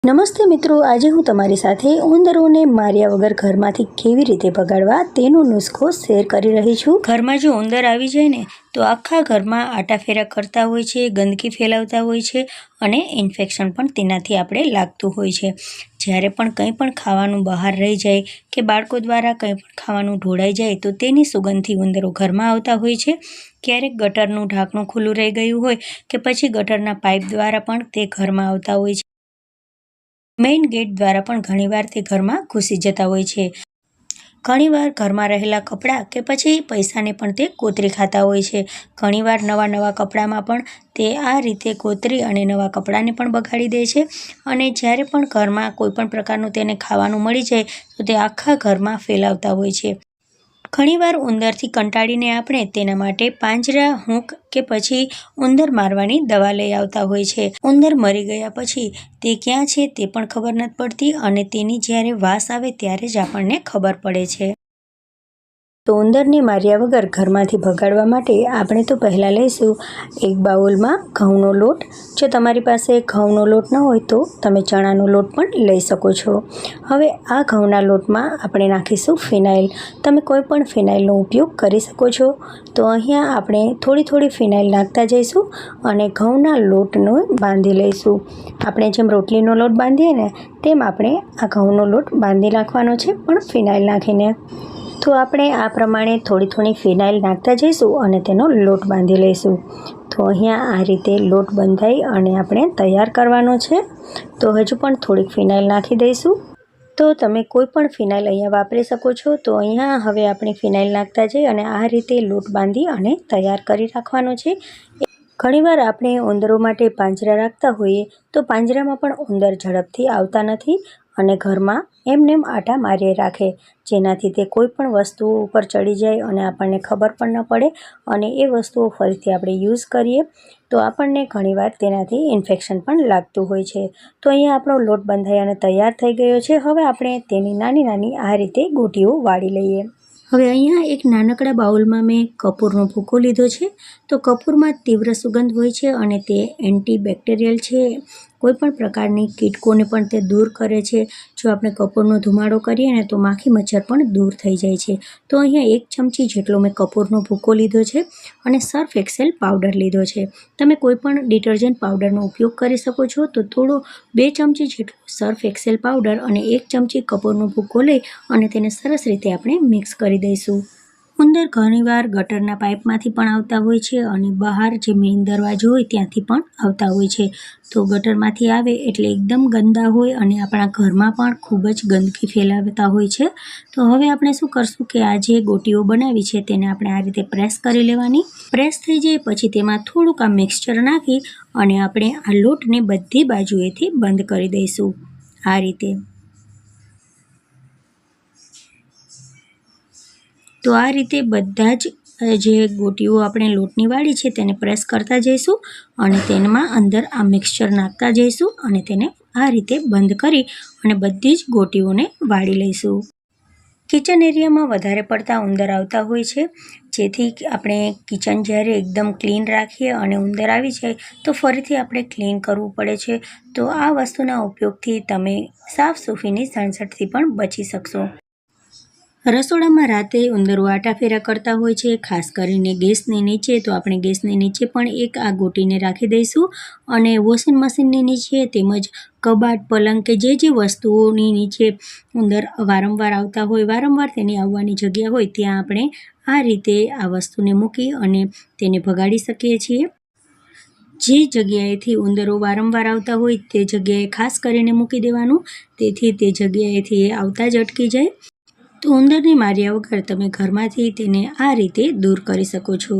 નમસ્તે મિત્રો, આજે હું તમારી સાથે ઉંદરોને માર્યા વગર ઘરમાંથી કેવી રીતે ભગાડવા તેનો નુસ્ખો શેર કરી રહી છું। ઘરમાં જો ઉંદર આવી જાય ને તો આખા ઘરમાં આટાફેરા કરતા હોય છે, ગંદકી ફેલાવતા હોય છે અને ઇન્ફેક્શન પણ તેનાથી આપણે લાગતું હોય છે। જ્યારે પણ કંઈ પણ ખાવાનું બહાર રહી જાય કે બાળકો દ્વારા કંઈ પણ ખાવાનું ઢોળાઈ જાય તો તેની સુગંધથી ઉંદરો ઘરમાં આવતા હોય છે। ક્યારેક ગટરનું ઢાંકણું ખુલ્લું રહી ગયું હોય કે પછી ગટરના પાઇપ દ્વારા પણ તે ઘરમાં આવતા હોય છે। મેઇન ગેટ દ્વારા પણ ઘણીવાર તે ઘરમાં ઘૂસી જતા હોય છે। ઘણીવાર ઘરમાં રહેલા કપડાં કે પછી પૈસાને પણ તે કોતરી ખાતા હોય છે। ઘણીવાર નવા કપડામાં પણ તે આ રીતે કોતરી અને નવા કપડાને પણ બગાડી દે છે। અને જ્યારે પણ ઘરમાં કોઈ પણ પ્રકારનું તેને ખાવાનું મળી જાય તો તે આખા ઘરમાં ફેલાવતા હોય છે। ઘણીવાર ઉંદરથી કંટાળીને આપણે તેના માટે પાંજરા, હૂંક કે પછી ઉંદર મારવાની દવા લઈ આવતા હોય છે। ઉંદર મરી ગયા પછી તે ક્યાં છે તે પણ ખબર નથી પડતી અને તેની જ્યારે વાસ આવે ત્યારે જ આપણને ખબર પડે છે। તો ઉંદરને માર્યા વગર ઘરમાંથી ભગાડવા માટે આપણે તો પહેલાં લઈશું એક બાઉલમાં ઘઉંનો લોટ। જો તમારી પાસે ઘઉંનો લોટ ન હોય તો તમે ચણાનો લોટ પણ લઈ શકો છો। હવે આ ઘઉંના લોટમાં આપણે નાખીશું ફિનાઇલ। તમે કોઈ પણ ફિનાઇલનો ઉપયોગ કરી શકો છો। તો અહીંયા આપણે થોડી ફિનાઇલ નાખતા જઈશું અને ઘઉંના લોટને બાંધી લઈશું। આપણે જેમ રોટલીનો લોટ બાંધીએ ને તેમ આપણે આ ઘઉંનો લોટ બાંધી નાખવાનો છે, પણ ફિનાઇલ નાખીને। તો આપણે આ પ્રમાણે થોડી ફિનાઇલ નાખતા જઈશું અને તેનો લોટ બાંધી લઈશું। તો અહીંયા આ રીતે લોટ બંધાઈ અને આપણે તૈયાર કરવાનો છે। તો હજુ પણ થોડીક ફિનાઇલ નાખી દઈશું। તો તમે કોઈ પણ ફિનાઇલ અહીંયા વાપરી શકો છો। તો અહીંયા હવે આપણે ફિનાઇલ નાખતા જઈ અને આ રીતે લોટ બાંધી અને તૈયાર કરી રાખવાનો છે। ઘણીવાર આપણે ઉંદરો માટે પાંજરા રાખતા હોઈએ તો પાંજરામાં પણ ઉંદર ઝડપથી આવતા નથી અને ઘરમાં એમનેમ આટા માર્યા રાખે, જેનાથી તે કોઈ પણ વસ્તુઓ ઉપર ચડી જાય અને આપણને ખબર પણ ન પડે અને એ વસ્તુઓ ફરીથી આપણે યુઝ કરીએ તો આપણને ઘણીવાર તેનાથી ઇન્ફેક્શન પણ લાગતું હોય છે। તો અહીંયા આપણો લોટ બંધાઈ અને તૈયાર થઈ ગયો છે। હવે આપણે તેની નાની આ રીતે ગોટીઓ વાળી લઈએ। હવે અહીંયા એક નાનકડા બાઉલમાં મેં કપૂરનો ભૂકો લીધો છે। તો કપૂરમાં તીવ્ર સુગંધ હોય છે અને તે એન્ટીબેક્ટેરિયલ છે। કોઈ પણ પ્રકારની કીટકોને પણ તે દૂર કરે છે। જો આપણે કપૂરનો ધુમાડો કરીએ ને તો માખી મચ્છર પણ દૂર થઈ જાય છે। તો અહીંયા 1 ચમચી જેટલો મેં કપૂરનો ભૂકો લીધો છે અને સર્ફ એક્સેલ પાવડર લીધો છે। તમે કોઈ પણ ડિટર્જન્ટ પાવડરનો ઉપયોગ કરી શકો છો। તો થોડો 2 ચમચી જેટલો સર્ફ એક્સેલ પાવડર અને 1 ચમચી કપૂરનો ભૂકો લઈ અને તેને સરસ રીતે આપણે મિક્સ કરી દઈશું। ઉંદર ઘણીવાર ગટરના પાઇપમાંથી પણ આવતા હોય છે અને બહાર જે મેઇન દરવાજો હોય ત્યાંથી પણ આવતા હોય છે। તો ગટરમાંથી આવે એટલે એકદમ ગંદા હોય અને આપણા ઘરમાં પણ ખૂબ જ ગંદકી ફેલાવતા હોય છે। તો હવે આપણે શું કરશું કે આ જે ગોટીઓ બનાવી છે તેને આપણે આ રીતે પ્રેસ કરી લેવાની। પ્રેસ થઈ જાય પછી તેમાં થોડુંક આ મિક્સચર નાખી અને આપણે આ લોટને બધી બાજુએથી બંધ કરી દઈશું આ રીતે। તો આ રીતે બધા જ જે ગોટીઓ આપણે લોટની વાળી છે તેને પ્રેસ કરતા જઈશું અને તેમાં અંદર આ મિક્સચર નાખતા જઈશું અને તેને આ રીતે બંધ કરી અને બધી જ ગોટીઓને વાળી લઈશું। કિચન એરિયામાં વધારે પડતા ઉંદર આવતા હોય છે, જેથી આપણે કિચન જ્યારે એકદમ ક્લીન રાખીએ અને ઉંદર આવી જાય તો ફરીથી આપણે ક્લીન કરવું પડે છે। તો આ વસ્તુના ઉપયોગથી તમે સાફ સફાઈની ઝંઝટથી પણ બચી શકશો। રસોડામાં રાતે ઉંદરો આટાફેરા કરતા હોય છે, ખાસ કરીને ગેસની નીચે। તો આપણે ગેસની નીચે પણ એક આ ગોટીને રાખી દઈશું અને વોશિંગ મશીનની નીચે તેમજ કબાટ, પલંગ કે જે વસ્તુઓની નીચે ઉંદર વારંવાર આવતા હોય, વારંવાર તેની આવવાની જગ્યા હોય ત્યાં આપણે આ રીતે આ વસ્તુને મૂકી અને તેને ભગાડી શકીએ છીએ। જે જગ્યાએથી ઉંદરો વારંવાર આવતા હોય તે જગ્યાએ ખાસ કરીને મૂકી દેવાનું, તેથી તે જગ્યાએથી એ આવતા જ અટકી જાય। તો ઉંદરને માર્યા વગર તમે ઘરમાંથી તેને આ રીતે દૂર કરી શકો છો।